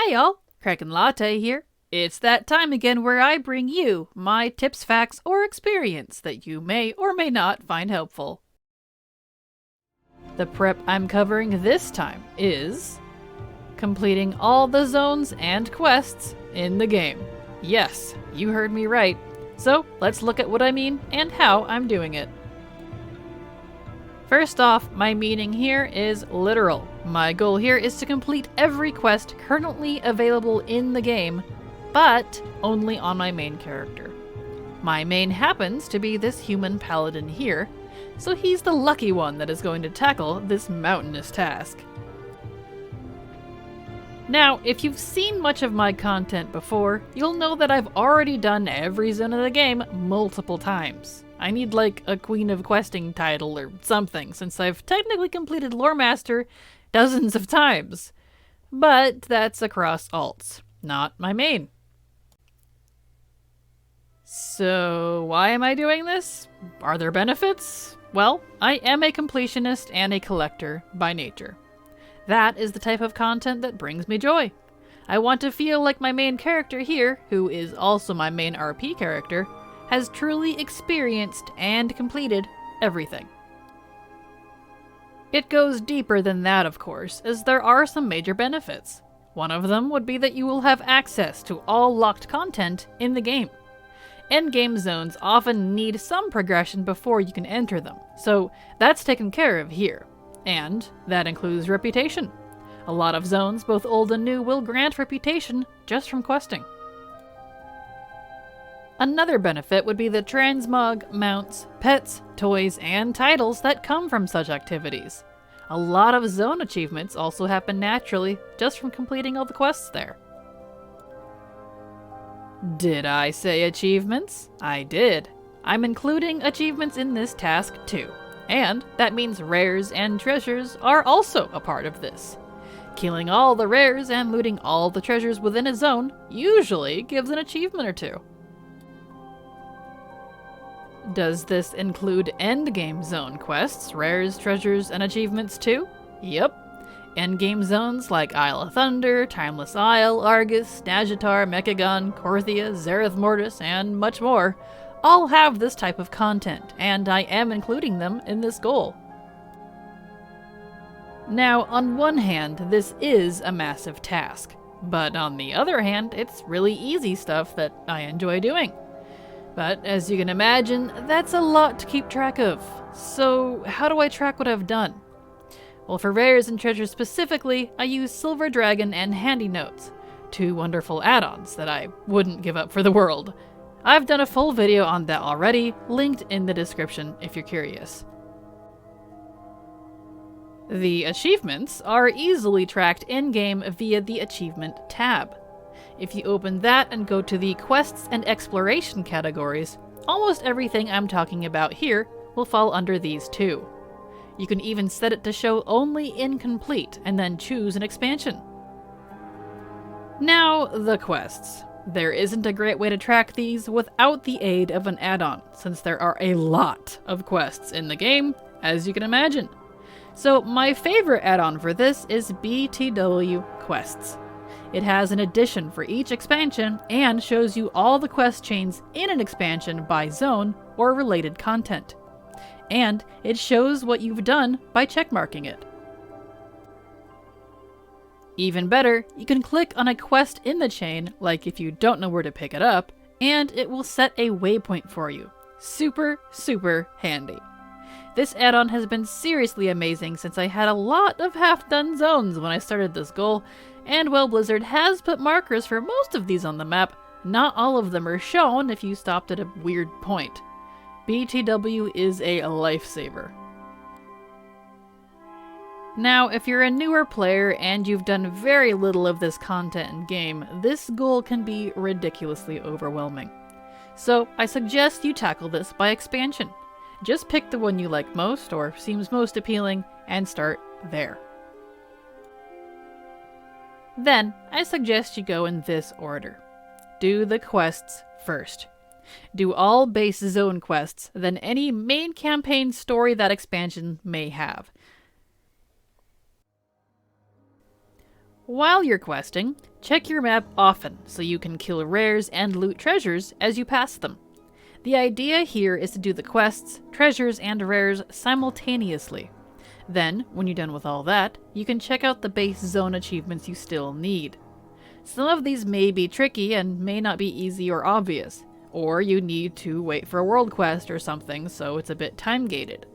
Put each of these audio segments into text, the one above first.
Hi y'all, Kraken Latte here. It's that time again where I bring you my tips, facts, or experience that you may or may not find helpful. The prep I'm covering this time is completing all the zones and quests in the game. Yes, you heard me right. So let's look at what I mean and how I'm doing it. First off, my meaning here is literal. My goal here is to complete every quest currently available in the game, but only on my main character. My main happens to be this human paladin here, so he's the lucky one that is going to tackle this mountainous task. Now, if you've seen much of my content before, you'll know that I've already done every zone of the game multiple times. I need like a Queen of Questing title or something, since I've technically completed Lore Master dozens of times. But that's across alts, not my main. So why am I doing this? Are there benefits? Well, I am a completionist and a collector by nature. That is the type of content that brings me joy. I want to feel like my main character here, who is also my main RP character, has truly experienced and completed everything. It goes deeper than that, of course, as there are some major benefits. One of them would be that you will have access to all locked content in the game. Endgame zones often need some progression before you can enter them, so that's taken care of here. And that includes reputation. A lot of zones, both old and new, will grant reputation just from questing. Another benefit would be the transmog, mounts, pets, toys, and titles that come from such activities. A lot of zone achievements also happen naturally just from completing all the quests there. Did I say achievements? I did. I'm including achievements in this task too. And that means rares and treasures are also a part of this. Killing all the rares and looting all the treasures within a zone usually gives an achievement or two. Does this include endgame zone quests, rares, treasures, and achievements too? Yep. Endgame zones like Isle of Thunder, Timeless Isle, Argus, Nazjatar, Mechagon, Korthia, Zareth Mortis, and much more all have this type of content, and I am including them in this goal. Now, on one hand, this is a massive task, but on the other hand, it's really easy stuff that I enjoy doing. But as you can imagine, that's a lot to keep track of. So how do I track what I've done? Well, for rares and treasures specifically, I use Silver Dragon and Handy Notes, two wonderful add-ons that I wouldn't give up for the world. I've done a full video on that already, linked in the description if you're curious. The achievements are easily tracked in-game via the Achievement tab. If you open that and go to the Quests and Exploration categories, almost everything I'm talking about here will fall under these two. You can even set it to show only incomplete and then choose an expansion. Now, the quests. There isn't a great way to track these without the aid of an add-on, since there are a lot of quests in the game, as you can imagine. So my favorite add-on for this is BTW Quests. It has an addition for each expansion and shows you all the quest chains in an expansion by zone or related content. And it shows what you've done by checkmarking it. Even better, you can click on a quest in the chain, like if you don't know where to pick it up, and it will set a waypoint for you. Super, super handy. This add-on has been seriously amazing since I had a lot of half-done zones when I started this goal, and while Blizzard has put markers for most of these on the map, not all of them are shown if you stopped at a weird point. BTW is a lifesaver. Now, if you're a newer player and you've done very little of this content in game, this goal can be ridiculously overwhelming. So I suggest you tackle this by expansion. Just pick the one you like most or seems most appealing and start there. Then, I suggest you go in this order. Do the quests first. Do all base zone quests, then any main campaign story that expansion may have. While you're questing, Check your map often so you can kill rares and loot treasures as you pass them. The idea here is to do the quests, treasures, and rares simultaneously. Then, when you're done with all that, you can check out the base zone achievements you still need. Some of these may be tricky and may not be easy or obvious, or you need to wait for a world quest or something, so it's a bit time-gated.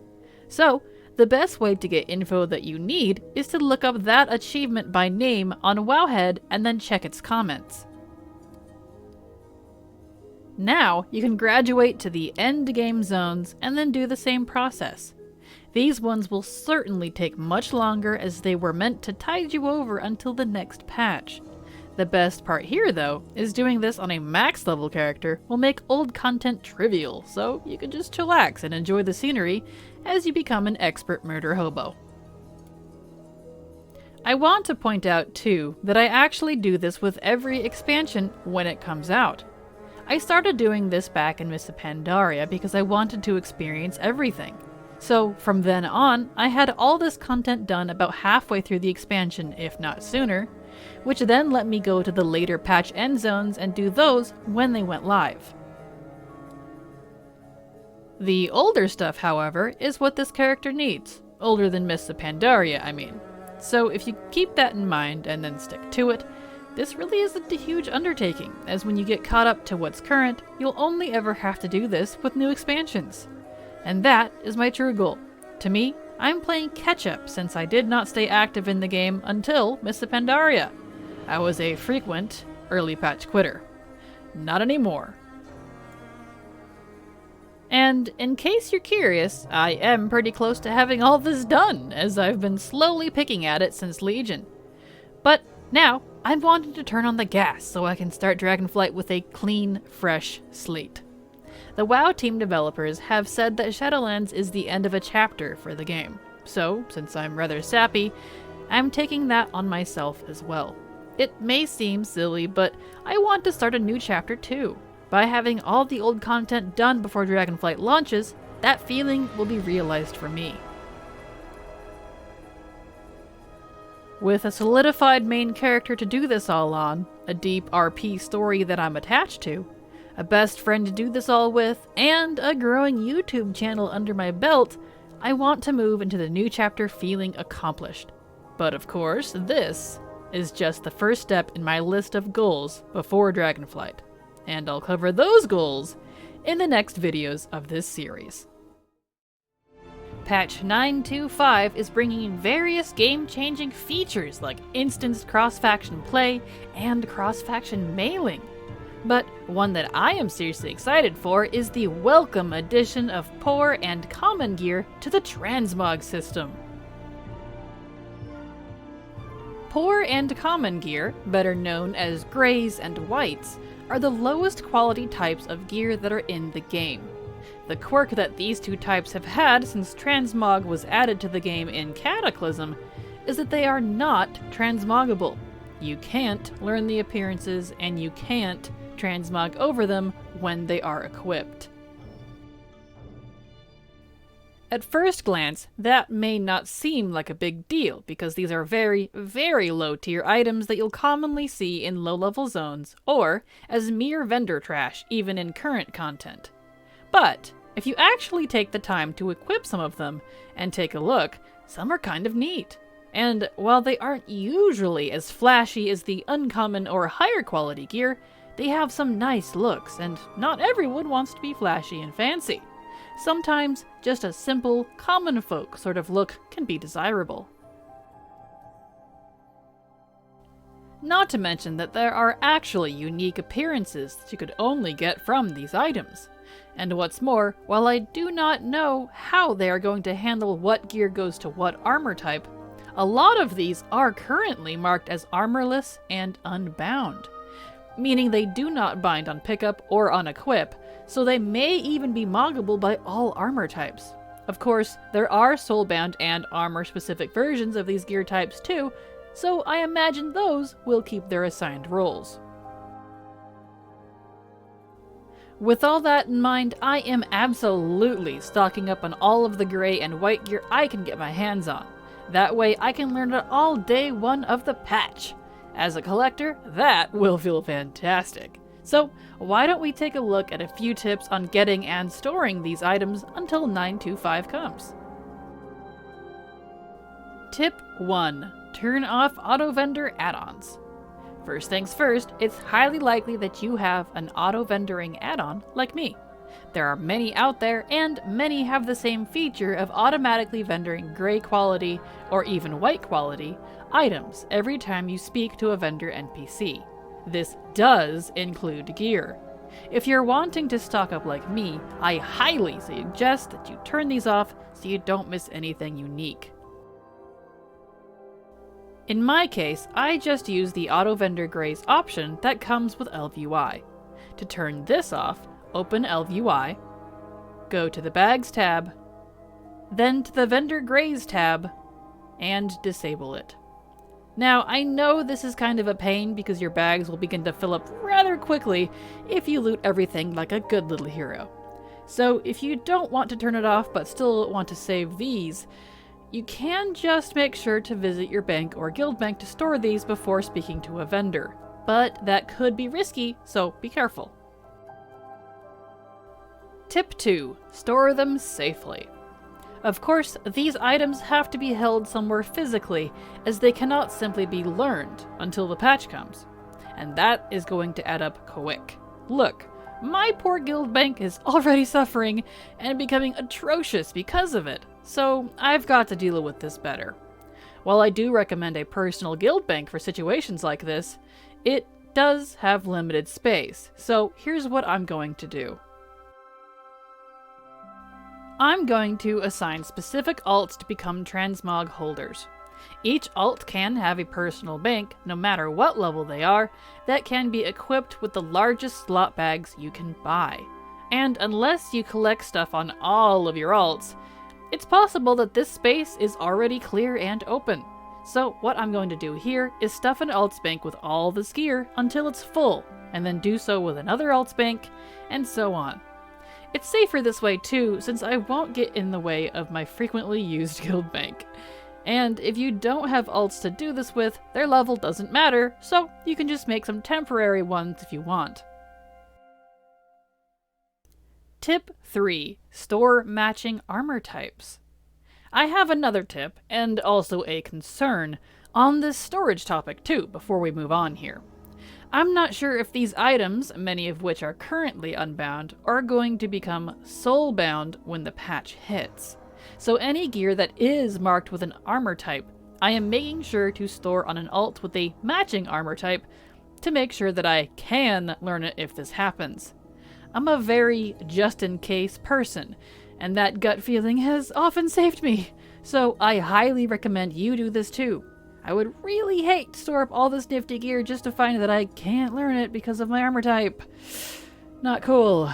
So, the best way to get info that you need is to look up that achievement by name on Wowhead and then check its comments. Now, you can graduate to the end game zones and then do the same process. These ones will certainly take much longer as they were meant to tide you over until the next patch. The best part here, though, is doing this on a max level character will make old content trivial, so you can just chillax and enjoy the scenery as you become an expert murder hobo. I want to point out, too, that I actually do this with every expansion when it comes out. I started doing this back in Mists of Pandaria because I wanted to experience everything. So from then on, I had all this content done about halfway through the expansion, if not sooner, which then let me go to the later patch end zones and do those when they went live. The older stuff, however, is what this character needs. Older than Mists of Pandaria, I mean. So if you keep that in mind and then stick to it, this really isn't a huge undertaking, as when you get caught up to what's current, you'll only ever have to do this with new expansions. And that is my true goal. To me, I'm playing catch-up since I did not stay active in the game until Mists of Pandaria. I was a frequent early patch quitter. Not anymore. And in case you're curious, I am pretty close to having all this done, as I've been slowly picking at it since Legion. But now, I'm wanting to turn on the gas so I can start Dragonflight with a clean, fresh slate. The WoW team developers have said that Shadowlands is the end of a chapter for the game, so, since I'm rather sappy, I'm taking that on myself as well. It may seem silly, but I want to start a new chapter too. By having all the old content done before Dragonflight launches, that feeling will be realized for me. With a solidified main character to do this all on, a deep RP story that I'm attached to, a best friend to do this all with, and a growing YouTube channel under my belt, I want to move into the new chapter feeling accomplished. But of course, this is just the first step in my list of goals before Dragonflight, and I'll cover those goals in the next videos of this series. Patch 9.2.5 is bringing in various game-changing features like instanced cross-faction play and cross-faction mailing. But one that I am seriously excited for is the welcome addition of poor and common gear to the transmog system. Poor and common gear, better known as greys and whites, are the lowest quality types of gear that are in the game. The quirk that these two types have had since transmog was added to the game in Cataclysm is that they are not transmoggable. You can't learn the appearances and you can't transmog over them when they are equipped. At first glance, that may not seem like a big deal because these are very, very low tier items that you'll commonly see in low-level zones or as mere vendor trash even in current content. But if you actually take the time to equip some of them and take a look, some are kind of neat. And while they aren't usually as flashy as the uncommon or higher quality gear, they have some nice looks, and not everyone wants to be flashy and fancy. Sometimes just a simple, common folk sort of look can be desirable. Not to mention that there are actually unique appearances that you could only get from these items. And what's more, while I do not know how they are going to handle what gear goes to what armor type, a lot of these are currently marked as armorless and unbound, meaning they do not bind on pickup or on equip, so they may even be moggable by all armor types. Of course, there are soulbound and armor-specific versions of these gear types too, so I imagine those will keep their assigned roles. With all that in mind, I am absolutely stocking up on all of the gray and white gear I can get my hands on. That way I can learn it all day one of the patch. As a collector, that will feel fantastic. So why don't we take a look at a few tips on getting and storing these items until 925 comes. Tip 1. Turn off auto-vendor add-ons. First things first, it's highly likely that you have an auto-vendoring add-on like me. There are many out there, and many have the same feature of automatically vendoring gray quality, or even white quality, items every time you speak to a vendor NPC. This does include gear. If you're wanting to stock up like me, I highly suggest that you turn these off so you don't miss anything unique. In my case, I just use the Auto Vendor Grays option that comes with LVUI. To turn this off, open LVUI, go to the Bags tab, then to the Vendor Grays tab, and disable it. Now, I know this is kind of a pain because your bags will begin to fill up rather quickly if you loot everything like a good little hero. So if you don't want to turn it off but still want to save these, you can just make sure to visit your bank or guild bank to store these before speaking to a vendor. But that could be risky, so be careful. Tip 2. Store them safely. Of course, these items have to be held somewhere physically, as they cannot simply be learned until the patch comes. And that is going to add up quick. Look, my poor guild bank is already suffering and becoming atrocious because of it, so I've got to deal with this better. While I do recommend a personal guild bank for situations like this, it does have limited space, so here's what I'm going to do. I'm going to assign specific alts to become transmog holders. Each alt can have a personal bank, no matter what level they are, that can be equipped with the largest slot bags you can buy. And unless you collect stuff on all of your alts, it's possible that this space is already clear and open. So what I'm going to do here is stuff an alts bank with all this gear until it's full, and then do so with another alts bank, and so on. It's safer this way too, since I won't get in the way of my frequently used guild bank. And if you don't have alts to do this with, their level doesn't matter, so you can just make some temporary ones if you want. Tip 3. Store matching armor types. I have another tip, and also a concern, on this storage topic too, before we move on here. I'm not sure if these items, many of which are currently unbound, are going to become soulbound when the patch hits. So any gear that is marked with an armor type, I am making sure to store on an alt with a matching armor type to make sure that I can learn it if this happens. I'm a very just-in-case person, and that gut feeling has often saved me, so I highly recommend you do this too. I would really hate to store up all this nifty gear just to find that I can't learn it because of my armor type. Not cool.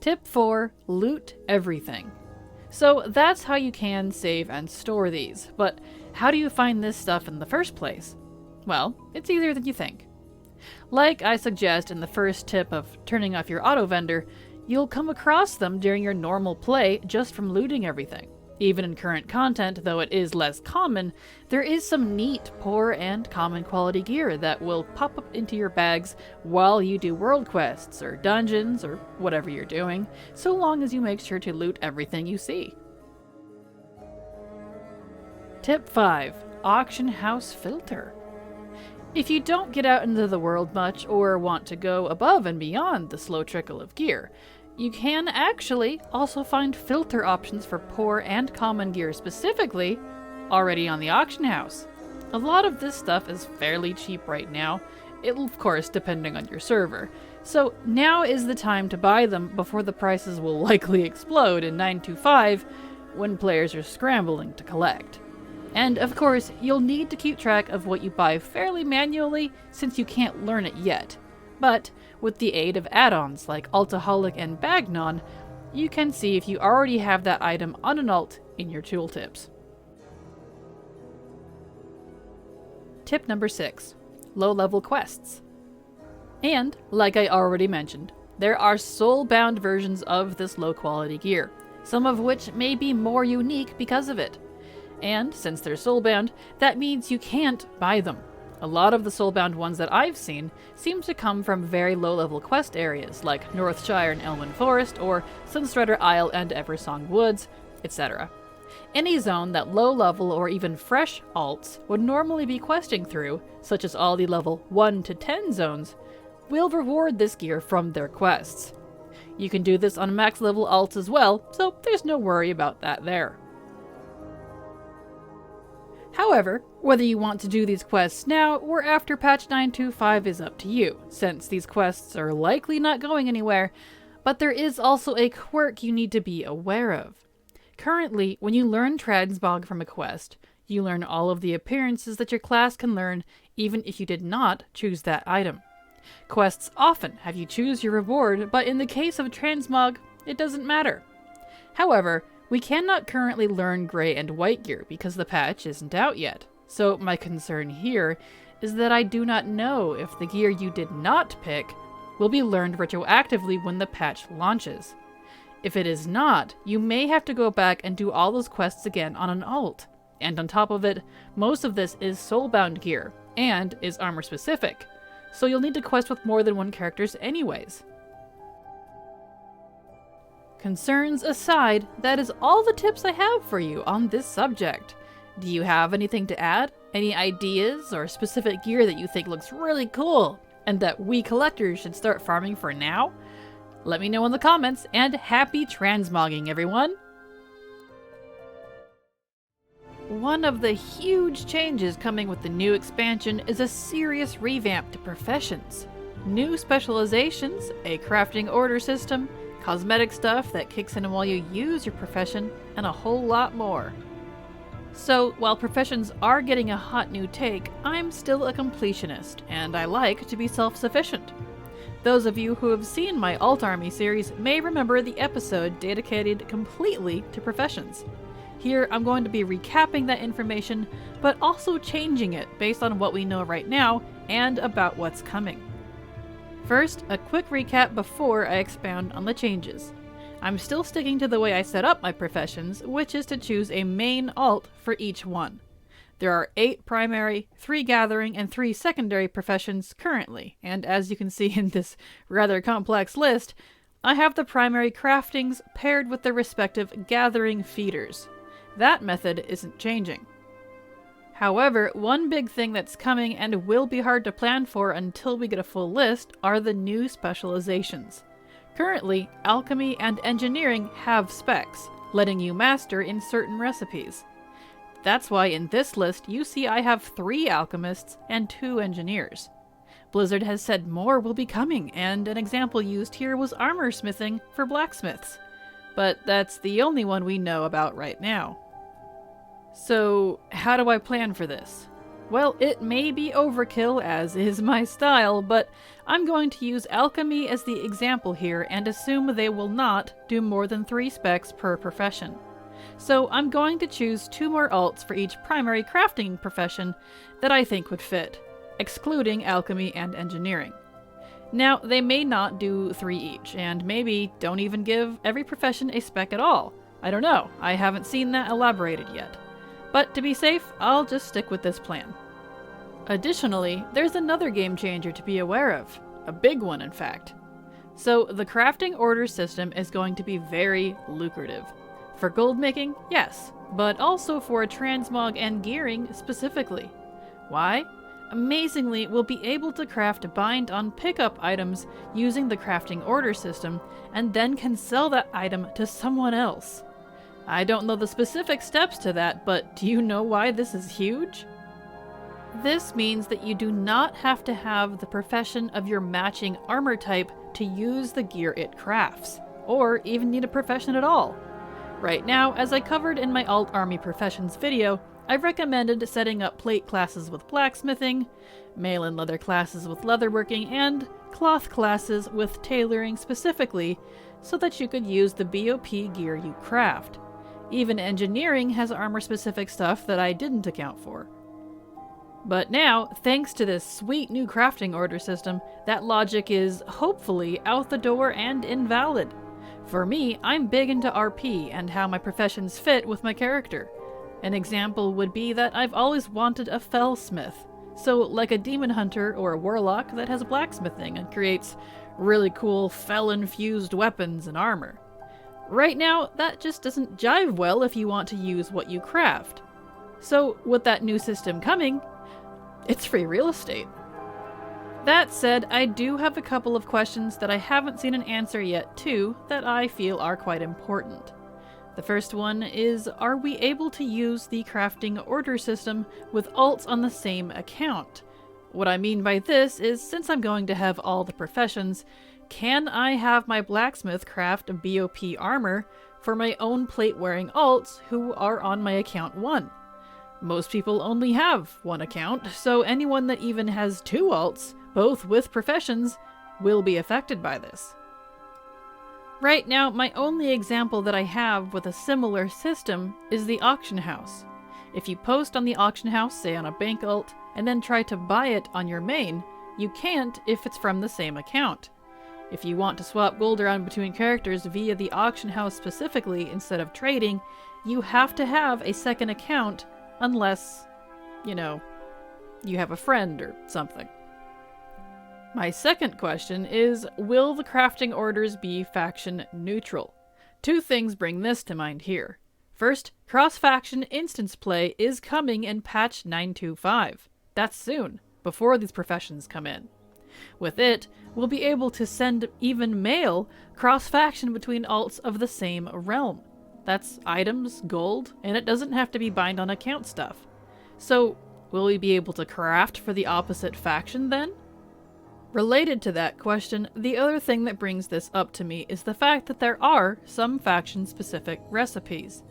Tip 4. Loot everything. So that's how you can save and store these, but how do you find this stuff in the first place? Well, it's easier than you think. Like I suggest in the first tip of turning off your auto vendor, you'll come across them during your normal play just from looting everything. Even in current content, though it is less common, there is some neat, poor, and common quality gear that will pop up into your bags while you do world quests, or dungeons, or whatever you're doing, so long as you make sure to loot everything you see. Tip 5. Auction house filter. If you don't get out into the world much, or want to go above and beyond the slow trickle of gear, you can actually also find filter options for poor and common gear specifically already on the auction house. A lot of this stuff is fairly cheap right now, it'll of course depending on your server, so now is the time to buy them before the prices will likely explode in 925 when players are scrambling to collect. And of course, you'll need to keep track of what you buy fairly manually since you can't learn it yet. But with the aid of add-ons like Altaholic and Bagnon, you can see if you already have that item on an alt in your tooltips. Tip number 6. Low-level quests. And, like I already mentioned, there are soul-bound versions of this low-quality gear, some of which may be more unique because of it. And since they're soulbound, that means you can't buy them. A lot of the soulbound ones that I've seen seem to come from very low-level quest areas like Northshire and Elwyn Forest, or Sunstrider Isle and Eversong Woods, etc. Any zone that low-level or even fresh alts would normally be questing through, such as all the level 1 to 10 zones, will reward this gear from their quests. You can do this on max level alts as well, so there's no worry about that there. However, whether you want to do these quests now or after patch 9.2.5 is up to you, since these quests are likely not going anywhere, but there is also a quirk you need to be aware of. Currently, when you learn Transmog from a quest, you learn all of the appearances that your class can learn even if you did not choose that item. Quests often have you choose your reward, but in the case of Transmog, it doesn't matter. However, we cannot currently learn Grey and White gear because the patch isn't out yet, so my concern here is that I do not know if the gear you did not pick will be learned retroactively when the patch launches. If it is not, you may have to go back and do all those quests again on an alt. And on top of it, most of this is soulbound gear, and is armor specific, so you'll need to quest with more than one characters anyways. Concerns aside, that is all the tips I have for you on this subject. Do you have anything to add? Any ideas or specific gear that you think looks really cool, and that we collectors should start farming for now? Let me know in the comments, and happy transmogging, everyone! One of the huge changes coming with the new expansion is a serious revamp to professions. New specializations, a crafting order system, cosmetic stuff that kicks in while you use your profession, and a whole lot more. So, while professions are getting a hot new take, I'm still a completionist, and I like to be self-sufficient. Those of you who have seen my Alt Army series may remember the episode dedicated completely to professions. Here, I'm going to be recapping that information, but also changing it based on what we know right now and about what's coming. First, a quick recap before I expound on the changes. I'm still sticking to the way I set up my professions, which is to choose a main alt for each one. There are 8 primary, 3 gathering, and 3 secondary professions currently, and as you can see in this rather complex list, I have the primary craftings paired with their respective gathering feeders. That method isn't changing. However, one big thing that's coming and will be hard to plan for until we get a full list are the new specializations. Currently, alchemy and engineering have specs, letting you master in certain recipes. That's why in this list you see I have 3 alchemists and 2 engineers. Blizzard has said more will be coming, and an example used here was armor smithing for blacksmiths. But that's the only one we know about right now. So, how do I plan for this? Well, it may be overkill, as is my style, but I'm going to use alchemy as the example here and assume they will not do more than 3 specs per profession. So I'm going to choose 2 more alts for each primary crafting profession that I think would fit, excluding alchemy and engineering. Now, they may not do 3 each, and maybe don't even give every profession a spec at all. I don't know, I haven't seen that elaborated yet. But to be safe, I'll just stick with this plan. Additionally, there's another game changer to be aware of. A big one, in fact. So, the crafting order system is going to be very lucrative. For gold making, yes, but also for transmog and gearing specifically. Why? Amazingly, we'll be able to craft bind on pickup items using the crafting order system, and then can sell that item to someone else. I don't know the specific steps to that, but do you know why this is huge? This means that you do not have to have the profession of your matching armor type to use the gear it crafts, or even need a profession at all. Right now, as I covered in my Alt Army Professions video, I've recommended setting up plate classes with blacksmithing, mail and leather classes with leatherworking, and cloth classes with tailoring specifically, so that you could use the BOP gear you craft. Even engineering has armor-specific stuff that I didn't account for. But now, thanks to this sweet new crafting order system, that logic is, hopefully, out the door and invalid. For me, I'm big into RP and how my professions fit with my character. An example would be that I've always wanted a fellsmith, so like a demon hunter or a warlock that has blacksmithing and creates really cool fell-infused weapons and armor. Right now, that just doesn't jive well if you want to use what you craft. So with that new system coming, it's free real estate. That said, I do have a couple of questions that I haven't seen an answer yet to that I feel are quite important. The first one is, are we able to use the crafting order system with alts on the same account? What I mean by this is, since I'm going to have all the professions, can I have my blacksmith craft a BOP armor for my own plate-wearing alts who are on my account 1? Most people only have one account, so anyone that even has 2 alts, both with professions, will be affected by this. Right now, my only example that I have with a similar system is the auction house. If you post on the auction house, say on a bank alt, and then try to buy it on your main, you can't if it's from the same account. If you want to swap gold around between characters via the auction house specifically instead of trading, you have to have a second account unless, you have a friend or something. My second question is, will the crafting orders be faction neutral? 2 things bring this to mind here. First, cross-faction instance play is coming in patch 925. That's soon, before these professions come in. With it, we'll be able to send even mail cross-faction between alts of the same realm. That's items, gold, and it doesn't have to be bind on account stuff. So, will we be able to craft for the opposite faction then? Related to that question, the other thing that brings this up to me is the fact that there are some faction-specific recipes.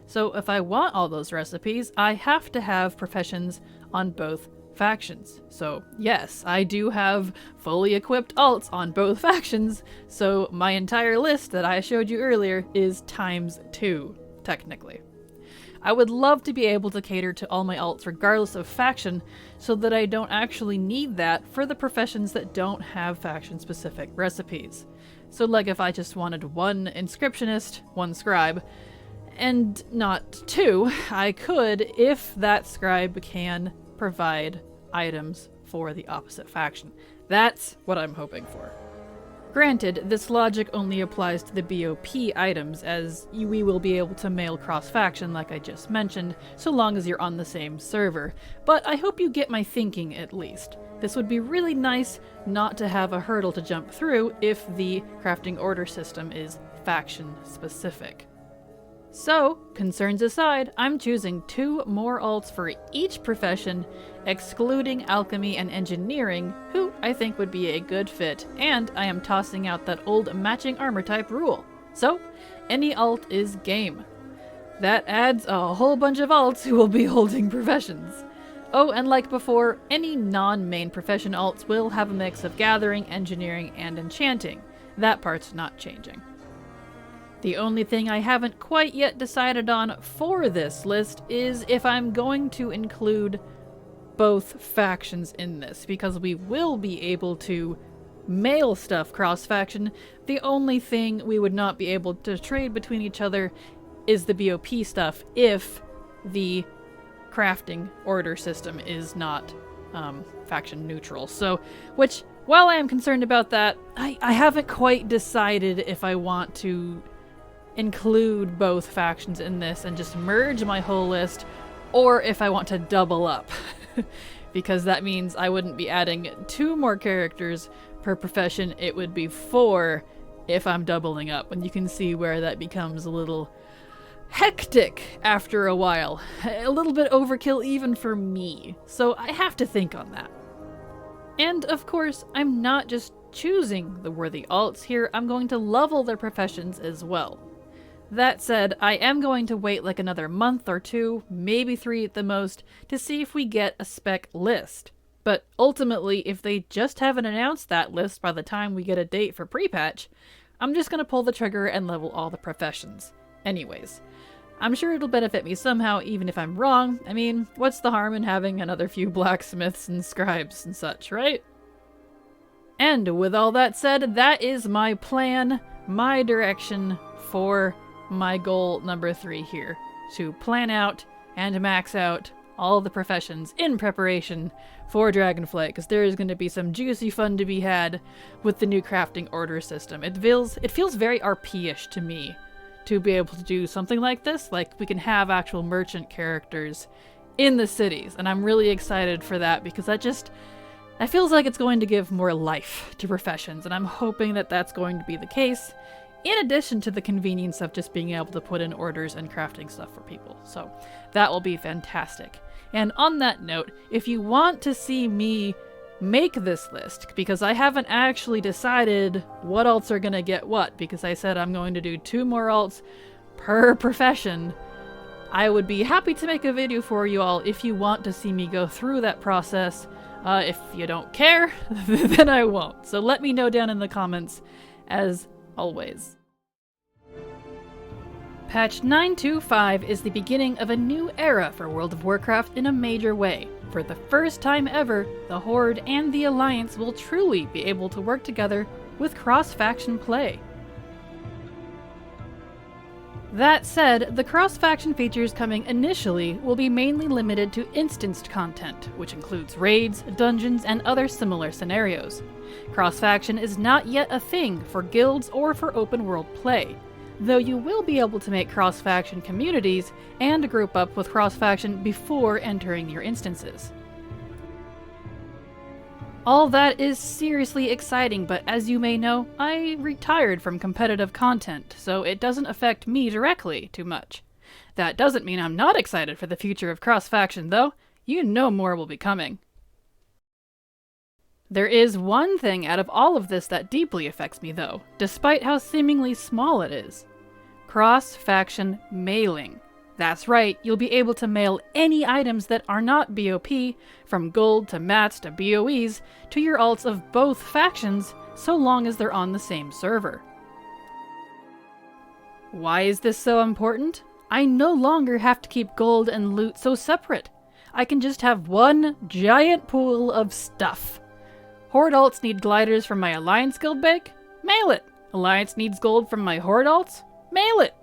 So if I want all those recipes, I have to have professions on both factions. So yes, I do have fully equipped alts on both factions, so my entire list that I showed you earlier is ×2, technically. I would love to be able to cater to all my alts regardless of faction, so that I don't actually need that for the professions that don't have faction-specific recipes. So like if I just wanted 1 inscriptionist, 1 scribe, and not 2, I could if that scribe can provide items for the opposite faction. That's what I'm hoping for. Granted, this logic only applies to the BOP items, as we will be able to mail cross-faction like I just mentioned, so long as you're on the same server. But I hope you get my thinking at least. This would be really nice not to have a hurdle to jump through if the crafting order system is faction-specific. So, concerns aside, I'm choosing 2 more alts for each profession, excluding alchemy and engineering, who I think would be a good fit, and I am tossing out that old matching armor type rule. So, any alt is game. That adds a whole bunch of alts who will be holding professions. Oh, and like before, any non-main profession alts will have a mix of gathering, engineering, and enchanting. That part's not changing. The only thing I haven't quite yet decided on for this list is if I'm going to include both factions in this, because we will be able to mail stuff cross-faction. The only thing we would not be able to trade between each other is the BOP stuff if the crafting order system is not faction neutral. So, which, while I am concerned about that, I haven't quite decided if I want to include both factions in this and just merge my whole list, or if I want to double up. Because that means I wouldn't be adding 2 more characters per profession, it would be 4 if I'm doubling up, and you can see where that becomes a little hectic after a while. A little bit overkill even for me, so I have to think on that. And of course, I'm not just choosing the worthy alts here, I'm going to level their professions as well. That said, I am going to wait like another month or 2, maybe 3 at the most, to see if we get a spec list. But ultimately, if they just haven't announced that list by the time we get a date for pre-patch, I'm just going to pull the trigger and level all the professions. Anyways, I'm sure it'll benefit me somehow even if I'm wrong. I mean, what's the harm in having another few blacksmiths and scribes and such, right? And with all that said, that is my plan, my direction for my goal number 3 here, to plan out and max out all the professions in preparation for Dragonflight, because there is going to be some juicy fun to be had with the new crafting order system. It feels very RP-ish to me to be able to do something like this. Like, we can have actual merchant characters in the cities, and I'm really excited for that, because that feels like it's going to give more life to professions, and I'm hoping that that's going to be the case, in addition to the convenience of just being able to put in orders and crafting stuff for people. So that will be fantastic. And on that note, if you want to see me make this list, because I haven't actually decided what alts are going to get what, because I said I'm going to do 2 more alts per profession, I would be happy to make a video for you all if you want to see me go through that process. If you don't care, then I won't. So let me know down in the comments, as always. Patch 9.2.5 is the beginning of a new era for World of Warcraft in a major way. For the first time ever, the Horde and the Alliance will truly be able to work together with cross-faction play. That said, the cross-faction features coming initially will be mainly limited to instanced content, which includes raids, dungeons, and other similar scenarios. Cross-faction is not yet a thing for guilds or for open-world play, though you will be able to make cross-faction communities and group up with cross-faction before entering your instances. All that is seriously exciting, but as you may know, I retired from competitive content, so it doesn't affect me directly too much. That doesn't mean I'm not excited for the future of cross-faction, though. You know more will be coming. There is one thing out of all of this that deeply affects me, though, despite how seemingly small it is. Cross-faction mailing. That's right, you'll be able to mail any items that are not BOP, from gold to mats to BOEs, to your alts of both factions, so long as they're on the same server. Why is this so important? I no longer have to keep gold and loot so separate. I can just have one giant pool of stuff. Horde alts need gliders from my Alliance guild bank? Mail it! Alliance needs gold from my Horde alts? Mail it!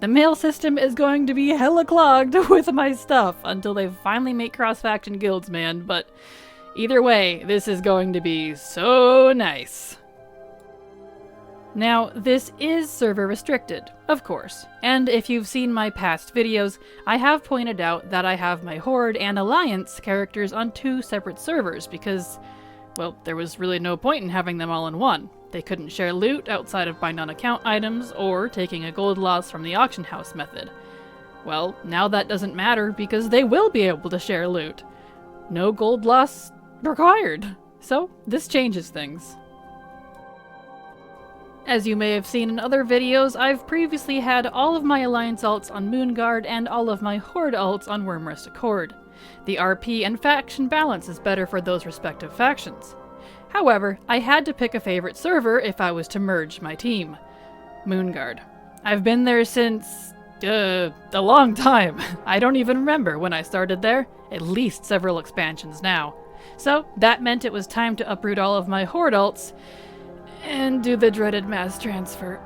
The mail system is going to be hella clogged with my stuff until they finally make cross-faction guilds, man, but either way, this is going to be so nice. Now, this is server restricted, of course, and if you've seen my past videos, I have pointed out that I have my Horde and Alliance characters on 2 separate servers because, well, there was really no point in having them all in one. They couldn't share loot outside of buying on-account items or taking a gold loss from the auction house method. Well, now that doesn't matter because they will be able to share loot. No gold loss required. So, this changes things. As you may have seen in other videos, I've previously had all of my Alliance alts on Moonguard and all of my Horde alts on Wyrmrest Accord. The RP and faction balance is better for those respective factions. However, I had to pick a favorite server if I was to merge my team. Moonguard. I've been there since, a long time. I don't even remember when I started there, at least several expansions now. So, that meant it was time to uproot all of my Horde alts and do the dreaded mass transfer.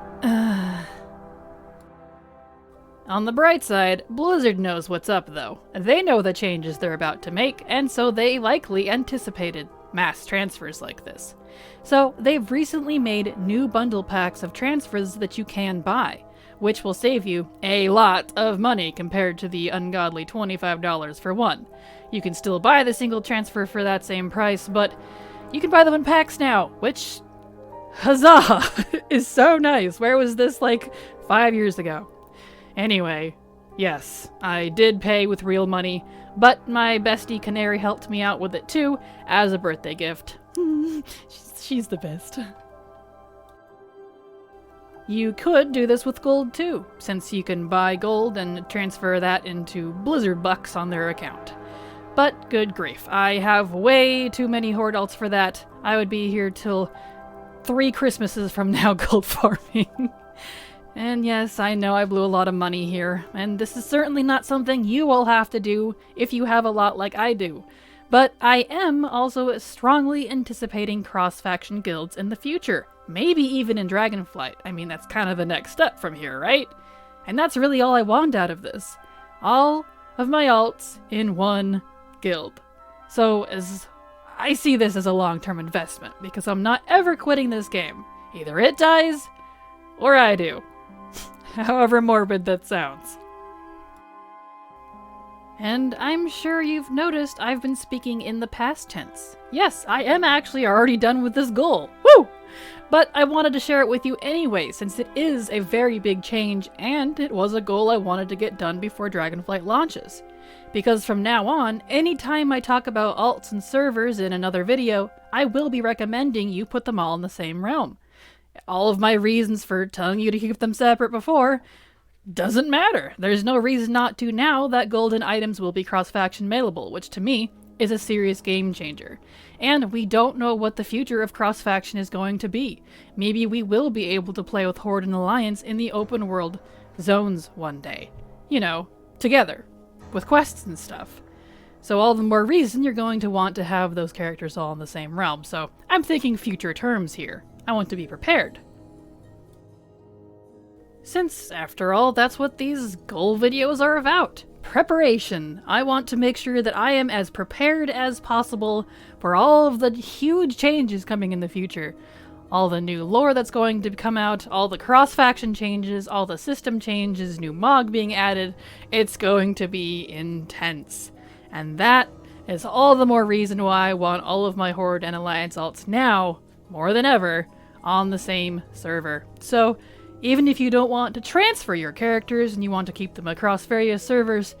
On the bright side, Blizzard knows what's up though. They know the changes they're about to make, and so they likely anticipated mass transfers like this. So they've recently made new bundle packs of transfers that you can buy, which will save you a lot of money compared to the ungodly $25 for one. You can still buy the single transfer for that same price, but you can buy them in packs now, which, huzzah, is so nice. Where was this like 5 years ago? Anyway, yes, I did pay with real money, but my bestie Canary helped me out with it too, as a birthday gift. She's the best. You could do this with gold too, since you can buy gold and transfer that into Blizzard bucks on their account. But good grief, I have way too many Horde alts for that. I would be here till 3 Christmases from now gold farming. And yes, I know I blew a lot of money here, and this is certainly not something you all have to do if you have a lot like I do. But I am also strongly anticipating cross-faction guilds in the future, maybe even in Dragonflight. I mean, that's kind of the next step from here, right? And that's really all I want out of this. All of my alts in one guild. So I see this as a long-term investment because I'm not ever quitting this game. Either it dies or I do. However morbid that sounds. And I'm sure you've noticed I've been speaking in the past tense. Yes, I am actually already done with this goal. Woo! But I wanted to share it with you anyway, since it is a very big change, and it was a goal I wanted to get done before Dragonflight launches. Because from now on, anytime I talk about alts and servers in another video, I will be recommending you put them all in the same realm. All of my reasons for telling you to keep them separate before doesn't matter. There's no reason not to now that golden items will be cross-faction mailable, which to me is a serious game changer. And we don't know what the future of cross-faction is going to be. Maybe we will be able to play with Horde and Alliance in the open world zones one day. You know, together, with quests and stuff. So all the more reason you're going to want to have those characters all in the same realm. So I'm thinking future terms here. I want to be prepared. Since, after all, that's what these goal videos are about. Preparation. I want to make sure that I am as prepared as possible for all of the huge changes coming in the future. All the new lore that's going to come out, all the cross-faction changes, all the system changes, new Mog being added. It's going to be intense. And that is all the more reason why I want all of my Horde and Alliance alts now, more than ever, on the same server. So, even if you don't want to transfer your characters and you want to keep them across various servers,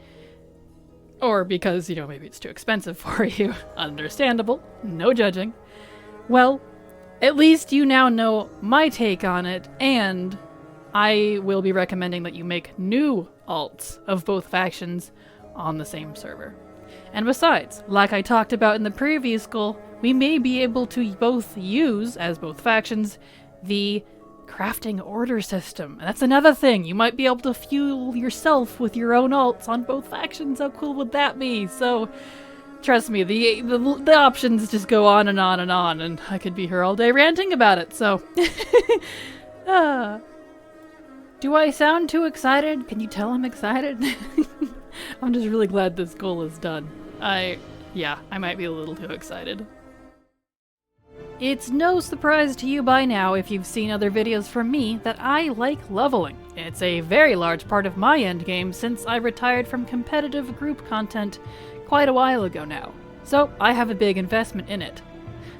or because, you know, maybe it's too expensive for you, understandable, no judging, well, at least you now know my take on it, and I will be recommending that you make new alts of both factions on the same server. And besides, like I talked about in the previous goal, we may be able to both use, as both factions, the crafting order system. And that's another thing. You might be able to fuel yourself with your own alts on both factions. How cool would that be? So, trust me, the options just go on and on and on, and I could be here all day ranting about it, so. Do I sound too excited? Can you tell I'm excited? I'm just really glad this goal is done. I might be a little too excited. It's no surprise to you by now, if you've seen other videos from me, that I like leveling. It's a very large part of my endgame since I retired from competitive group content quite a while ago now, so I have a big investment in it.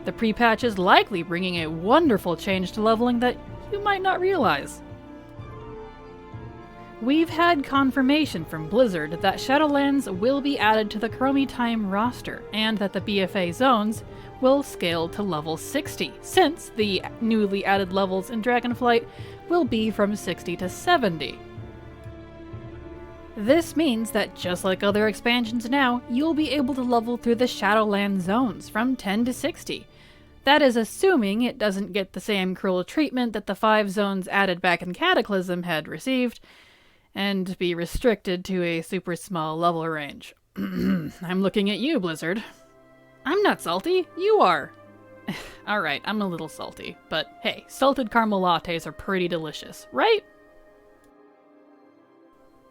The pre-patch is likely bringing a wonderful change to leveling that you might not realize. We've had confirmation from Blizzard that Shadowlands will be added to the Chromie Time roster, and that the BFA zones will scale to level 60, since the newly added levels in Dragonflight will be from 60 to 70. This means that just like other expansions now, you'll be able to level through the Shadowlands zones from 10 to 60. That is assuming it doesn't get the same cruel treatment that the 5 zones added back in Cataclysm had received, and be restricted to a super small level range. I'm looking at you, Blizzard. I'm not salty, you are. Alright, I'm a little salty, but hey, salted caramel lattes are pretty delicious, right?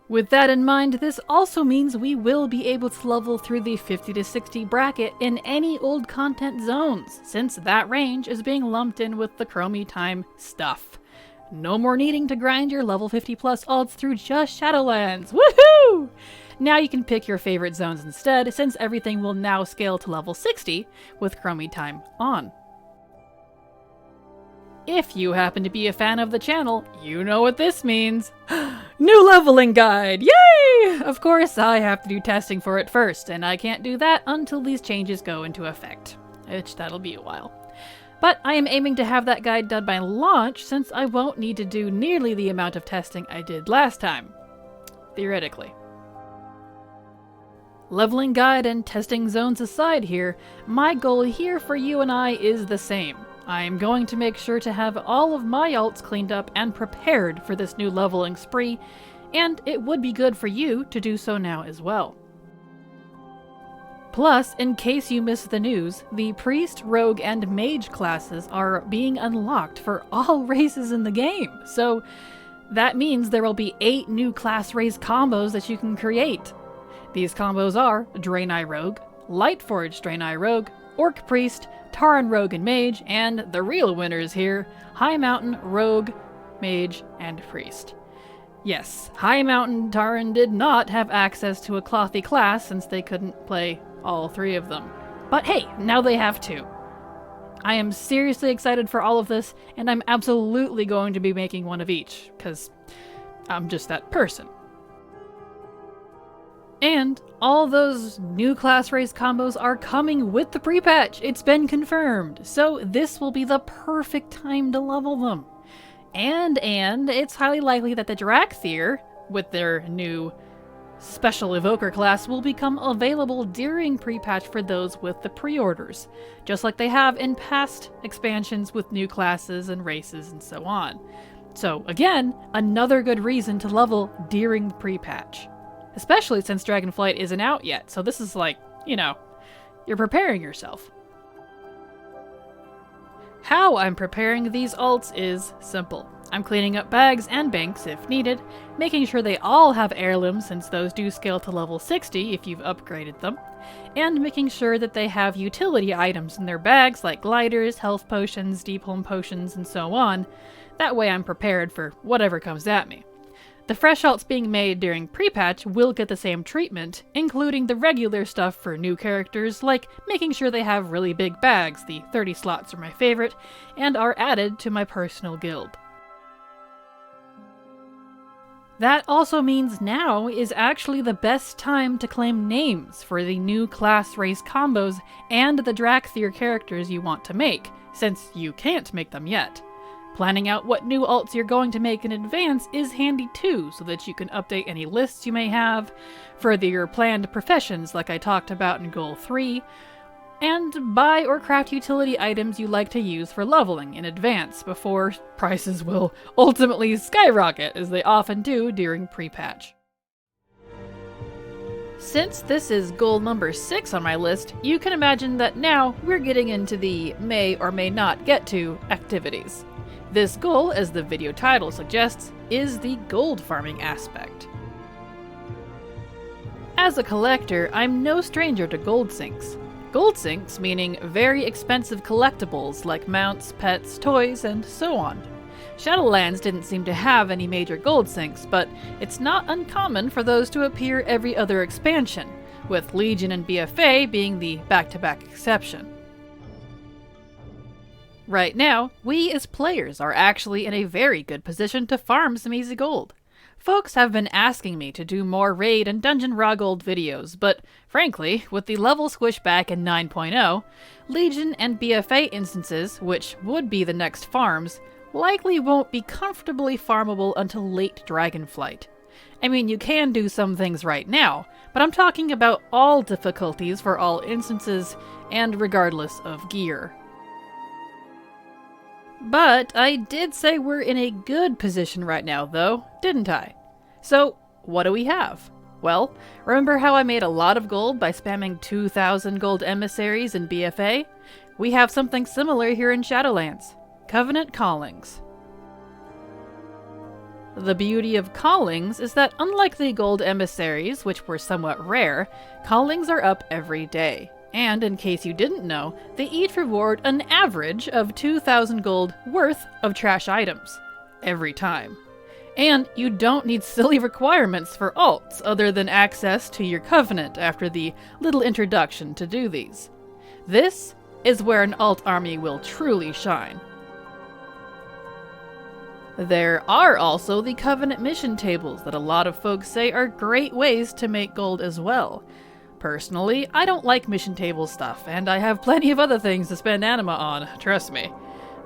With that in mind, this also means we will be able to level through the 50 to 60 bracket in any old content zones, since that range is being lumped in with the Chromie Time stuff. No more needing to grind your level 50 plus alts through just Shadowlands. Woohoo! Now you can pick your favorite zones instead, since everything will now scale to level 60 with Chromie Time on. If you happen to be a fan of the channel, you know what this means. New leveling guide! Yay! Of course, I have to do testing for it first, and I can't do that until these changes go into effect, which that'll be a while. But I am aiming to have that guide done by launch, since I won't need to do nearly the amount of testing I did last time. Theoretically. Leveling guide and testing zones aside here, my goal here for you and I is the same. I am going to make sure to have all of my alts cleaned up and prepared for this new leveling spree, and it would be good for you to do so now as well. Plus, in case you missed the news, the Priest, Rogue, and Mage classes are being unlocked for all races in the game, so that means there will be 8 new class race combos that you can create. These combos are Draenei Rogue, Lightforged Draenei Rogue, Orc Priest, Tauren Rogue and Mage, and the real winners here, High Mountain Rogue, Mage, and Priest. Yes, High Mountain Tauren did not have access to a clothy class since they couldn't play all three of them. But hey, now they have two. I am seriously excited for all of this, and I'm absolutely going to be making one of each, because I'm just that person. And all those new class race combos are coming with the pre-patch. It's been confirmed. So this will be the perfect time to level them. And it's highly likely that the Drakthir, with their new special evoker class, will become available during pre-patch for those with the pre-orders, just like they have in past expansions with new classes and races and so on. So again, another good reason to level during pre-patch. Especially since Dragonflight isn't out yet, so this is like, you know, you're preparing yourself. How I'm preparing these alts is simple. I'm cleaning up bags and banks if needed, making sure they all have heirlooms since those do scale to level 60 if you've upgraded them, and making sure that they have utility items in their bags like gliders, health potions, deep home potions, and so on. That way I'm prepared for whatever comes at me. The fresh alts being made during pre-patch will get the same treatment, including the regular stuff for new characters, like making sure they have really big bags, the 30 slots are my favorite, and are added to my personal guild. That also means now is actually the best time to claim names for the new class race combos and the Drakthir characters you want to make, since you can't make them yet. Planning out what new alts you're going to make in advance is handy too, so that you can update any lists you may have, further your planned professions like I talked about in Goal 3, and buy or craft utility items you like to use for leveling in advance before prices will ultimately skyrocket, as they often do during pre-patch. Since this is goal number 6 on my list, you can imagine that now we're getting into the may or may not get to activities. This goal, as the video title suggests, is the gold farming aspect. As a collector, I'm no stranger to gold sinks. Gold sinks meaning very expensive collectibles like mounts, pets, toys, and so on. Shadowlands didn't seem to have any major gold sinks, but it's not uncommon for those to appear every other expansion, with Legion and BFA being the back-to-back exception. Right now, we as players are actually in a very good position to farm some easy gold. Folks have been asking me to do more raid and dungeon raw gold videos, but frankly, with the level squish back in 9.0, Legion and BFA instances, which would be the next farms, likely won't be comfortably farmable until late Dragonflight. I mean, you can do some things right now, but I'm talking about all difficulties for all instances and regardless of gear. But I did say we're in a good position right now, though, didn't I? So, what do we have? Well, remember how I made a lot of gold by spamming 2,000 gold emissaries in BFA? We have something similar here in Shadowlands. Covenant Callings. The beauty of Callings is that unlike the gold emissaries, which were somewhat rare, Callings are up every day. And in case you didn't know, they each reward an average of 2,000 gold worth of trash items. Every time. And you don't need silly requirements for alts other than access to your Covenant after the little introduction to do these. This is where an alt army will truly shine. There are also the Covenant mission tables that a lot of folks say are great ways to make gold as well. Personally, I don't like mission table stuff, and I have plenty of other things to spend anima on, trust me.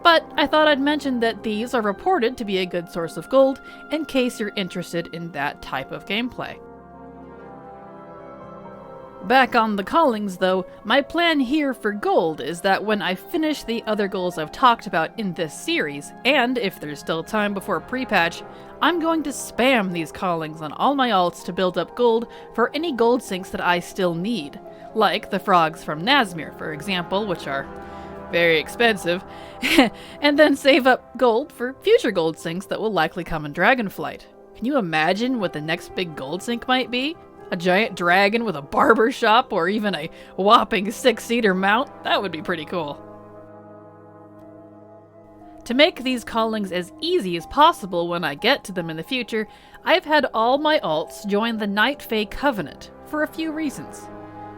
But I thought I'd mention that these are reported to be a good source of gold in case you're interested in that type of gameplay. Back on the Callings though, my plan here for gold is that when I finish the other goals I've talked about in this series, and if there's still time before pre-patch, I'm going to spam these Callings on all my alts to build up gold for any gold sinks that I still need, like the frogs from Nazmir, for example, which are very expensive, and then save up gold for future gold sinks that will likely come in Dragonflight. Can you imagine what the next big gold sink might be? A giant dragon with a barber shop or even a whopping 6-seater mount? That would be pretty cool. To make these callings as easy as possible when I get to them in the future, I've had all my alts join the Night Fae Covenant for a few reasons.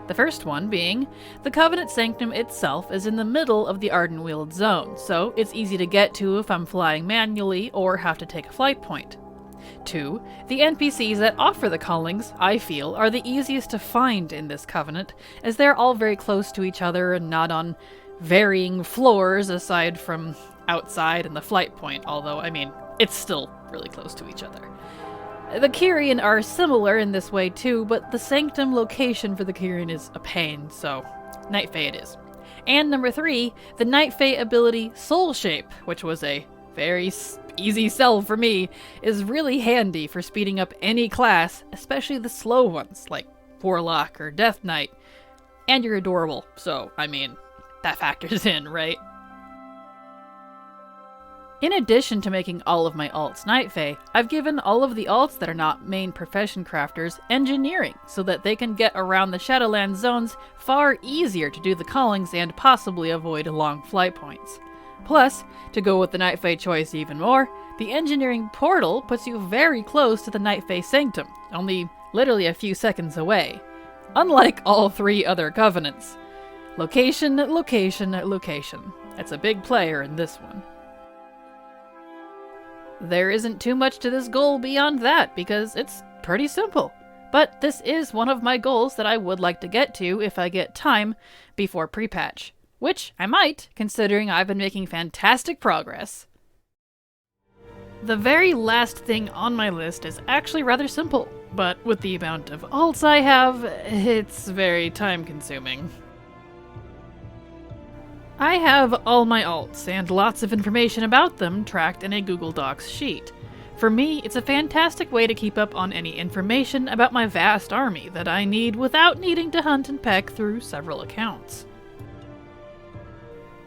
The first one being, the Covenant Sanctum itself is in the middle of the Ardenweald zone, so it's easy to get to if I'm flying manually or have to take a flight point. 2. The NPCs that offer the callings, I feel, are the easiest to find in this Covenant, as they're all very close to each other and not on varying floors aside from outside and the flight point, although, I mean, it's still really close to each other. The Kyrian are similar in this way too, but the Sanctum location for the Kyrian is a pain, so Night Fae it is. And number 3, the Night Fae ability Soul Shape, which was a very easy sell for me, is really handy for speeding up any class, especially the slow ones, like Warlock or Death Knight. And you're adorable, so, I mean, that factors in, right? In addition to making all of my alts Night Fae, I've given all of the alts that are not main profession crafters engineering, so that they can get around the Shadowlands zones far easier to do the callings and possibly avoid long flight points. Plus, to go with the Night Fae choice even more, the engineering portal puts you very close to the Night Fae Sanctum, only literally a few seconds away. Unlike all 3 other covenants. Location, location, location. It's a big player in this one. There isn't too much to this goal beyond that, because it's pretty simple. But this is one of my goals that I would like to get to if I get time before pre-patch. Which I might, considering I've been making fantastic progress. The very last thing on my list is actually rather simple, but with the amount of alts I have, it's very time-consuming. I have all my alts, and lots of information about them tracked in a Google Docs sheet. For me, it's a fantastic way to keep up on any information about my vast army that I need without needing to hunt and peck through several accounts.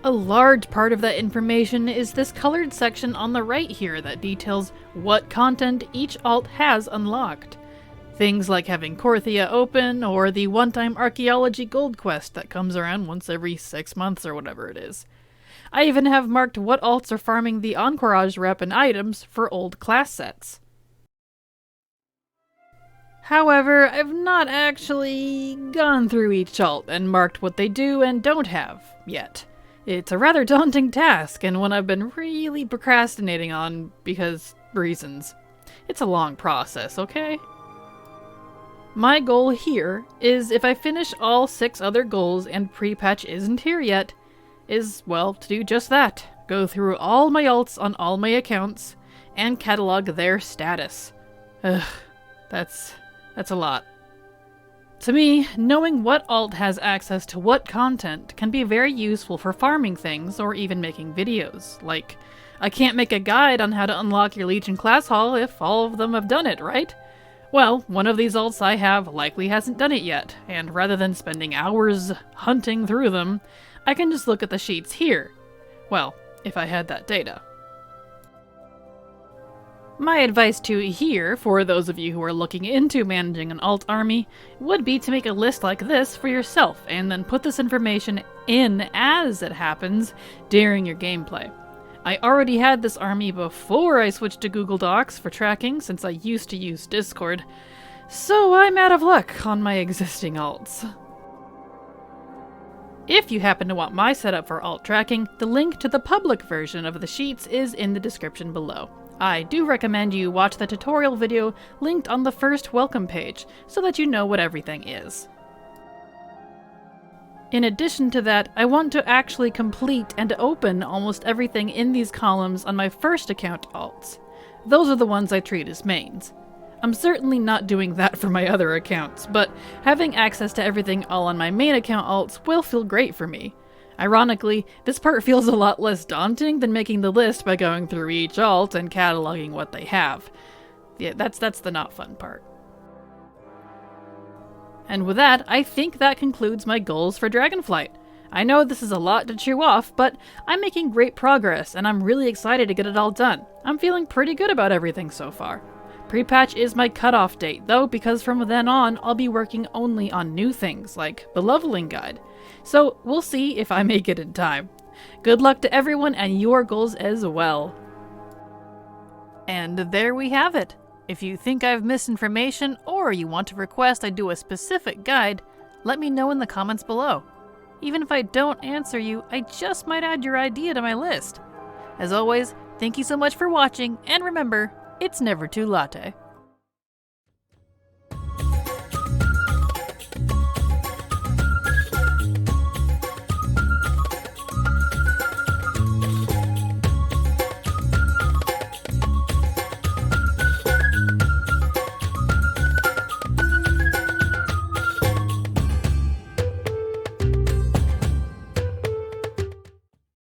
A large part of that information is this colored section on the right here that details what content each alt has unlocked. Things like having Korthia open, or the one-time archaeology gold quest that comes around once every 6 months or whatever it is. I even have marked what alts are farming the Encourage rep and items for old class sets. However, I've not actually gone through each alt and marked what they do and don't have, yet. It's a rather daunting task, and one I've been really procrastinating on because reasons. It's a long process, okay? My goal here is, if I finish all 6 other goals and pre-patch isn't here yet, is, well, to do just that. Go through all my alts on all my accounts, and catalog their status. Ugh, that's a lot. To me, knowing what alt has access to what content can be very useful for farming things or even making videos. Like, I can't make a guide on how to unlock your Legion class hall if all of them have done it, right? Well, one of these alts I have likely hasn't done it yet, and rather than spending hours hunting through them, I can just look at the sheets here. Well, if I had that data. My advice to you here, for those of you who are looking into managing an alt army, would be to make a list like this for yourself, and then put this information in as it happens during your gameplay. I already had this army before I switched to Google Docs for tracking, since I used to use Discord, so I'm out of luck on my existing alts. If you happen to want my setup for alt tracking, the link to the public version of the sheets is in the description below. I do recommend you watch the tutorial video linked on the first welcome page, so that you know what everything is. In addition to that, I want to actually complete and open almost everything in these columns on my first account alts. Those are the ones I treat as mains. I'm certainly not doing that for my other accounts, but having access to everything all on my main account alts will feel great for me. Ironically, this part feels a lot less daunting than making the list by going through each alt and cataloging what they have. Yeah, that's the not fun part. And with that, I think that concludes my goals for Dragonflight. I know this is a lot to chew off, but I'm making great progress, and I'm really excited to get it all done. I'm feeling pretty good about everything so far. Pre-patch is my cutoff date, though, because from then on, I'll be working only on new things, like the leveling guide. So we'll see if I make it in time. Good luck to everyone and your goals as well. And there we have it. If you think I've missed information, or you want to request I do a specific guide, let me know in the comments below. Even if I don't answer you, I just might add your idea to my list. As always, thank you so much for watching, and remember, it's never too latte.